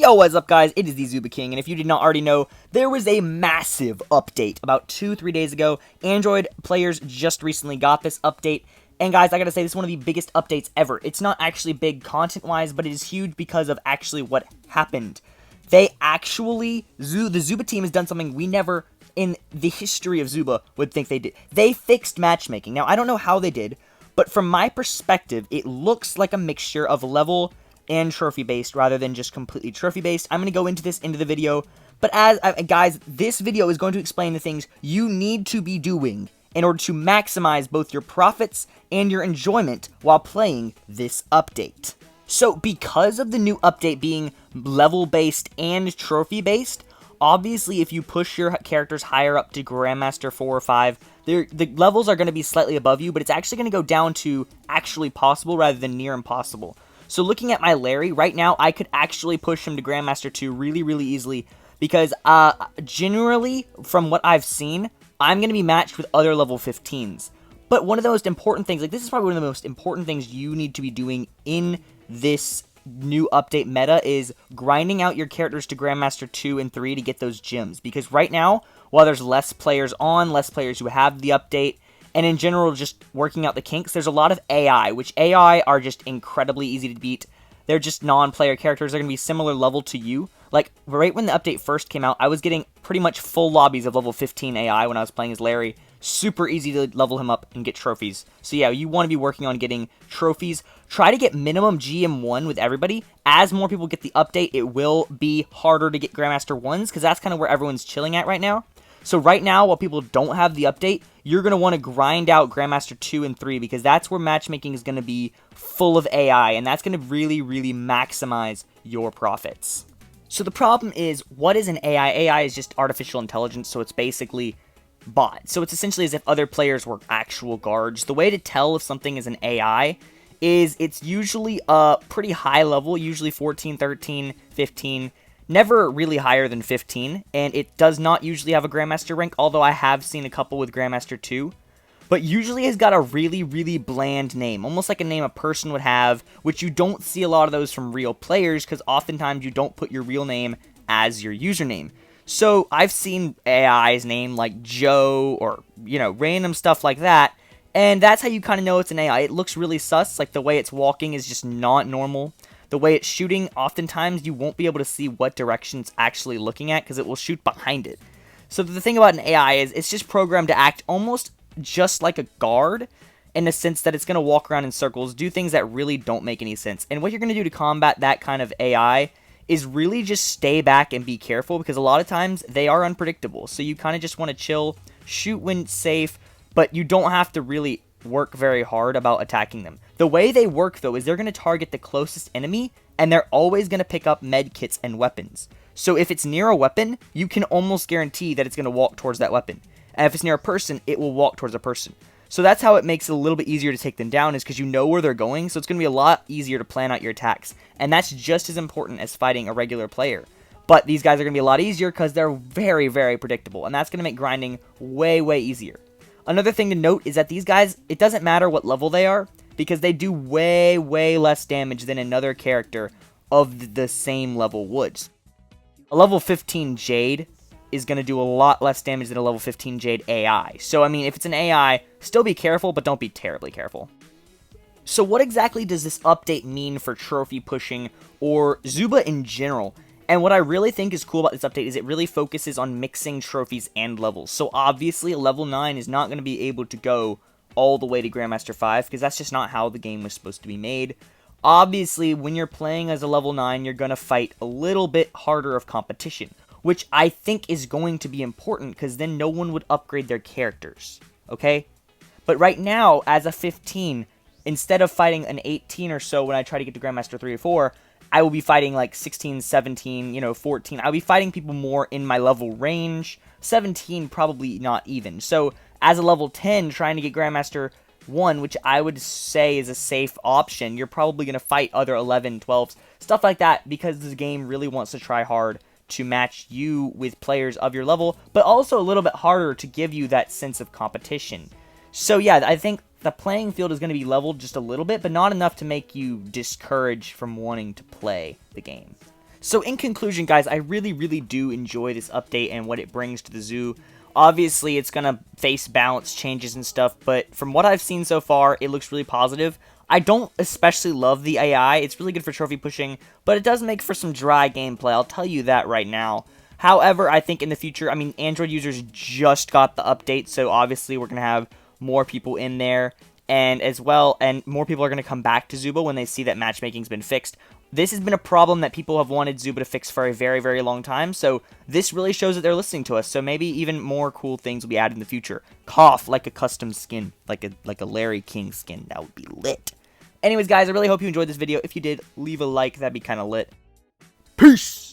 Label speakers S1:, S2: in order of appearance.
S1: Yo, what's up guys, it is the Zooba King, and if you did not already know, there was a massive update about 2-3 days ago. Android players just recently got this update, and guys, I gotta say, this is one of the biggest updates ever. It's not actually big content-wise, but it is huge because of actually what happened. The Zooba team has done something we never, in the history of Zooba, would think they did. They fixed matchmaking. Now, I don't know how they did, but from my perspective, it looks like a mixture of level and trophy-based rather than just completely trophy-based. I'm going to go into this into the video, but guys, this video is going to explain the things you need to be doing in order to maximize both your profits and your enjoyment while playing this update. So, because of the new update being level-based and trophy-based, obviously if you push your characters higher up to Grandmaster 4 or 5, the levels are going to be slightly above you, but it's actually going to go down to actually possible rather than near impossible. So looking at my Larry, right now, I could actually push him to Grandmaster 2 really, really easily, because generally, from what I've seen, I'm going to be matched with other level 15s. But one of the most important things, this is probably one of the most important things you need to be doing in this new update meta is grinding out your characters to Grandmaster 2 and 3 to get those gems. Because right now, while there's less players who have the update, and in general, just working out the kinks, there's a lot of AI, which AI are just incredibly easy to beat. They're just non-player characters. They're going to be similar level to you. Like, right when the update first came out, I was getting pretty much full lobbies of level 15 AI when I was playing as Larry. Super easy to level him up and get trophies. So yeah, you want to be working on getting trophies. Try to get minimum GM1 with everybody. As more people get the update, it will be harder to get Grandmaster 1s, because that's kind of where everyone's chilling at right now. So right now, while people don't have the update, you're going to want to grind out Grandmaster 2 and 3, because that's where matchmaking is going to be full of AI, and that's going to really, really maximize your profits. So the problem is, what is an AI? AI is just artificial intelligence, so it's basically bot. So it's essentially as if other players were actual guards. The way to tell if something is an AI is it's usually a pretty high level, usually 14, 13, 15, never really higher than 15, and it does not usually have a Grandmaster rank, although I have seen a couple with Grandmaster 2, but usually has got a really, really bland name, almost like a name a person would have, which you don't see a lot of those from real players, because oftentimes you don't put your real name as your username. So I've seen AI's name like Joe, or, random stuff like that, and that's how you kind of know it's an AI. It looks really sus, like the way it's walking is just not normal. The way it's shooting, oftentimes you won't be able to see what direction it's actually looking at because it will shoot behind it. So the thing about an AI is it's just programmed to act almost just like a guard in the sense that it's going to walk around in circles, do things that really don't make any sense. And what you're going to do to combat that kind of AI is really just stay back and be careful, because a lot of times they are unpredictable. So you kind of just want to chill, shoot when it's safe, but you don't have to really work very hard about attacking them. The way they work, though, is they're going to target the closest enemy, and they're always going to pick up med kits and weapons. So if it's near a weapon, you can almost guarantee that it's going to walk towards that weapon. And if it's near a person, it will walk towards a person. So that's how it makes it a little bit easier to take them down, is because you know where they're going, so it's going to be a lot easier to plan out your attacks. And that's just as important as fighting a regular player. But these guys are going to be a lot easier because they're very, very predictable, and that's going to make grinding way, way easier. Another thing to note is that these guys, it doesn't matter what level they are, because they do way, way less damage than another character of the same level would. A level 15 Jade is going to do a lot less damage than a level 15 Jade AI. So, I mean, if it's an AI, still be careful, but don't be terribly careful. So what exactly does this update mean for trophy pushing, or Zooba in general? And what I really think is cool about this update is it really focuses on mixing trophies and levels. So obviously a level 9 is not going to be able to go all the way to Grandmaster 5, because that's just not how the game was supposed to be made. Obviously, when you're playing as a level 9, you're going to fight a little bit harder of competition, which I think is going to be important, because then no one would upgrade their characters, okay? But right now, as a 15, instead of fighting an 18 or so when I try to get to Grandmaster 3 or 4, I will be fighting like 16, 17, 14. I'll be fighting people more in my level range. 17, probably not even. So, as a level 10, trying to get Grandmaster 1, which I would say is a safe option, you're probably going to fight other 11, 12s, stuff like that, because the game really wants to try hard to match you with players of your level, but also a little bit harder to give you that sense of competition. So yeah, I think the playing field is going to be leveled just a little bit, but not enough to make you discouraged from wanting to play the game. So in conclusion, guys, I really do enjoy this update and what it brings to the zoo. Obviously, it's going to face balance changes and stuff, but from what I've seen so far, it looks really positive. I don't especially love the AI. It's really good for trophy pushing, but it does make for some dry gameplay. I'll tell you that right now. However, I think in the future, I mean, Android users just got the update, so obviously we're going to have more people in there, and more people are going to come back to Zooba when they see that matchmaking's been fixed. This has been a problem that people have wanted Zooba to fix for a very long time, so this really shows that they're listening to us, so maybe even more cool things will be added in the future. Cough, like a custom skin, like a Larry King skin, that would be lit. Anyways, guys, I really hope you enjoyed this video. If you did, leave a like, that'd be kind of lit. Peace!